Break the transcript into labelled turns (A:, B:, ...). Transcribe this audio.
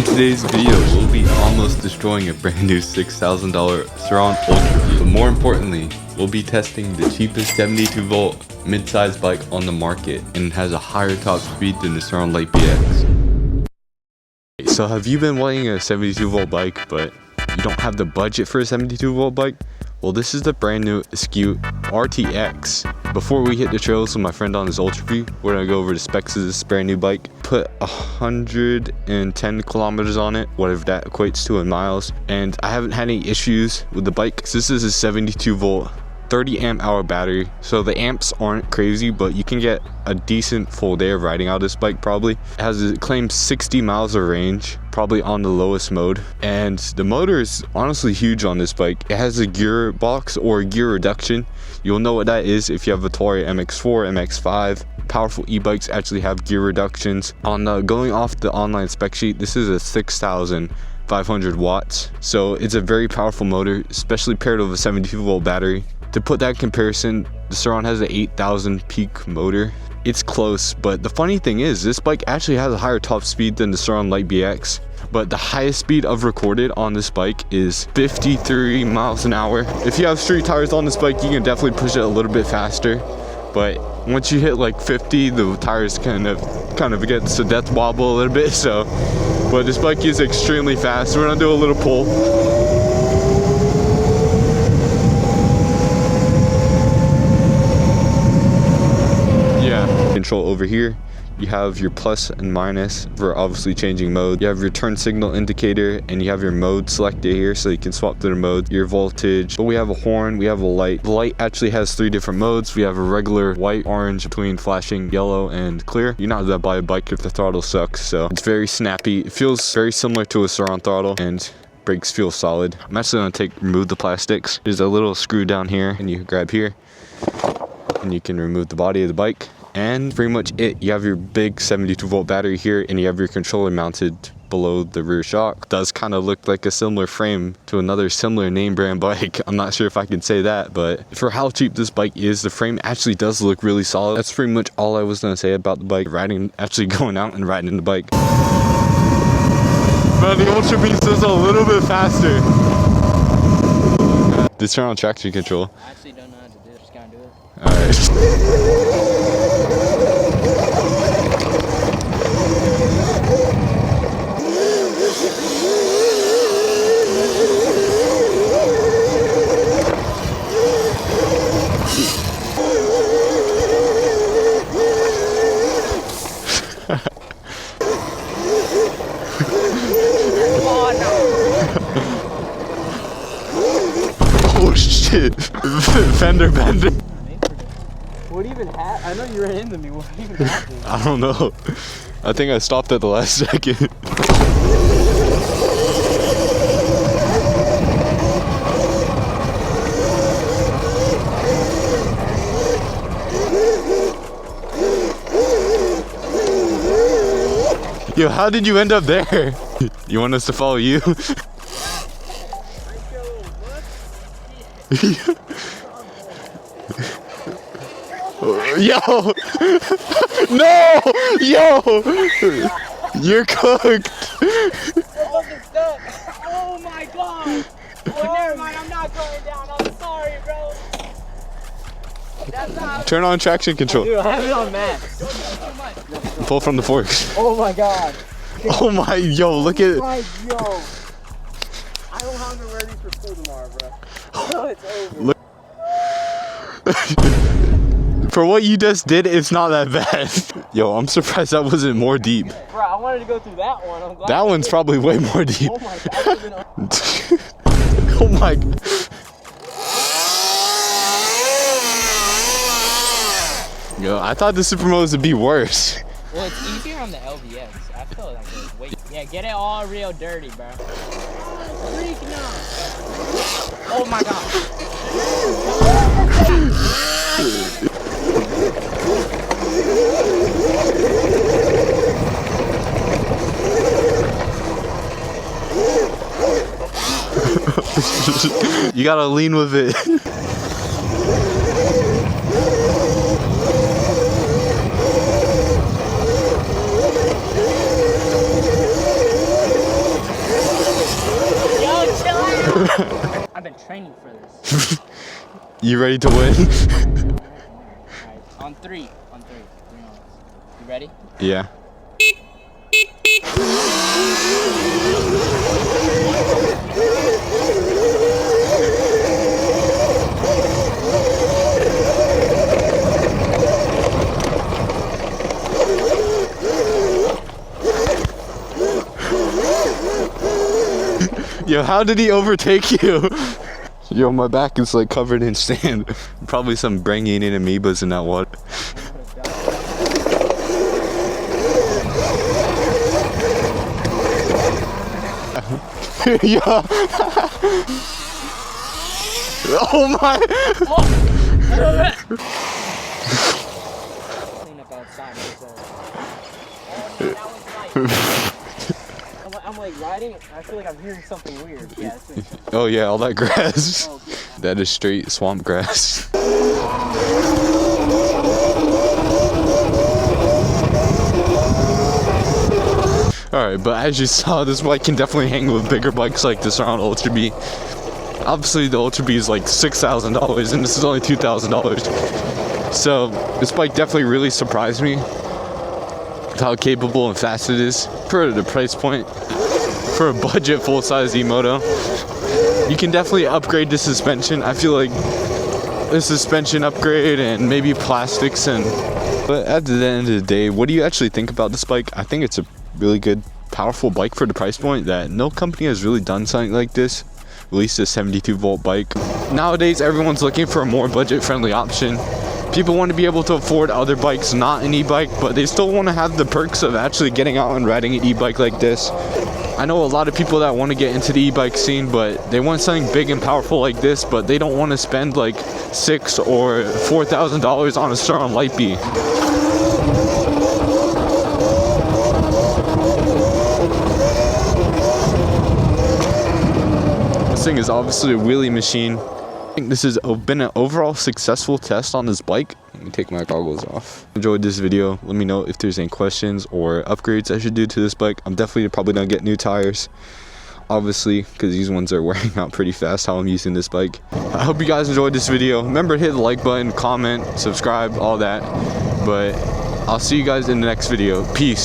A: In today's video, we'll be almost destroying a brand new $6,000 Surron Ultra. But more importantly, we'll be testing the cheapest 72 volt mid-size bike on the market, and it has a higher top speed than the Surron ebike. So have you been wanting a 72 volt bike, but you don't have the budget for a 72 volt bike? Well, this is the brand new Eskute RTX. Before we hit the trails with my friend on his Ultra V, we're gonna go over the specs of this brand new bike. Put 110 kilometers on it, whatever that equates to in miles. And I haven't had any issues with the bike because this is a 72 volt 30 amp hour battery, so the amps aren't crazy, but you can get a decent full day of riding out this bike probably. It claims 60 miles of range, probably on the lowest mode, and the motor is honestly huge on this bike. It has a gear box or a gear reduction. You'll know what that is if you have a Tory MX4, MX5. Powerful e-bikes actually have gear reductions. Going off the online spec sheet, this is a 6,500 watts, so it's a very powerful motor, especially paired with a 72 volt battery. To put that in comparison, the Surron has an 8,000 peak motor. It's close, but the funny thing is, this bike actually has a higher top speed than the Surron ebike, but the highest speed I've recorded on this bike is 53 miles an hour. If you have street tires on this bike, you can definitely push it a little bit faster, but once you hit like 50, the tires kind of gets a death wobble a little bit. So, but this bike is extremely fast. We're gonna do a little pull. Control over here, you have your plus and minus for obviously changing mode. You have your turn signal indicator, and you have your mode selected here, so you can swap to the mode, your voltage. But we have a horn, we have a light. The light actually has 3 different modes. We have a regular white, orange, between flashing yellow and clear. You're not gonna buy a bike if the throttle sucks, so it's very snappy. It feels very similar to a Surron throttle, and brakes feel solid. I'm actually gonna remove the plastics. There's a little screw down here, and you grab here, and you can remove the body of the bike. And pretty much it. You have your big 72 volt battery here, and you have your controller mounted below the rear shock. Does kind of look like a similar frame to another similar name brand bike. I'm not sure if I can say that, but for how cheap this bike is, the frame actually does look really solid. That's pretty much all I was gonna say about the bike. Actually going out and riding the bike. But the Ultra Beast is a little bit faster. Just turn on traction control.
B: I actually don't know how to do it, just gotta do it.
A: Alright. Oh shit! Fender bender.
B: What even happened? I know you ran into me. What even happened?
A: I don't know. I think I stopped at the last second. Yo, how did you end up there? You want us to follow you? Yo! No! Yo! You're cooked!
B: Oh my god! Oh, never mind, I'm not going down. I'm sorry, bro. That's not...
A: Turn on traction control.
B: Dude, I have it on max.
A: Pull from the forks.
B: Oh my god.
A: Oh my, yo, look at it.
B: Yo. I don't have to wear these for school tomorrow, bro. Oh, it's over.
A: Look. For what you just did, it's not that bad. Yo, I'm surprised that wasn't more deep.
B: Bro, I wanted to go through that one. I'm glad
A: that one's probably way more deep.
B: Oh my god.
A: Oh my god. Yo, I thought the Supermotors would be worse.
B: Well, it's easier on the LBX. I feel like it's way... Yeah, get it all real dirty, bro. Oh my god.
A: You gotta lean with it.
B: training for this.
A: You ready to win?
B: Alright, on three. On three. You ready?
A: Yeah. Yo, how did he overtake you? Yo, my back is like covered in sand. Probably some brain-eating amoebas in that water. Yeah. Oh my!
B: Clean up outside. I'm like riding. I feel like I'm hearing something weird. Yeah.
A: Oh yeah, all that grass.
B: Oh, yeah.
A: That is straight swamp grass. Alright, but as you saw, this bike can definitely hang with bigger bikes like the Surron Ultra B. Obviously, the Ultra B is like $6,000, and this is only $2,000. So, this bike definitely really surprised me with how capable and fast it is for the price point. For a budget full-size E-Moto, you can definitely upgrade the suspension. I feel like the suspension upgrade and maybe plastics but at the end of the day, what do you actually think about this bike? I think it's a really good, powerful bike for the price point that no company has really done something like this. Released a 72-volt bike. Nowadays, everyone's looking for a more budget-friendly option. People want to be able to afford other bikes, not an e-bike, but they still want to have the perks of actually getting out and riding an e-bike like this. I know a lot of people that want to get into the e-bike scene, but they want something big and powerful like this, but they don't want to spend like $6,000 or $4,000 on a Surron Light B. This thing is obviously a wheelie machine. I think this has been an overall successful test on this bike. Let me take my goggles off. Enjoyed this video. Let me know if there's any questions or upgrades I should do to this bike. I'm definitely probably gonna get new tires, obviously, because these ones are wearing out pretty fast how I'm using this bike. I hope you guys enjoyed this video. Remember to hit the like button, comment, subscribe, all that. But I'll see you guys in the next video. Peace.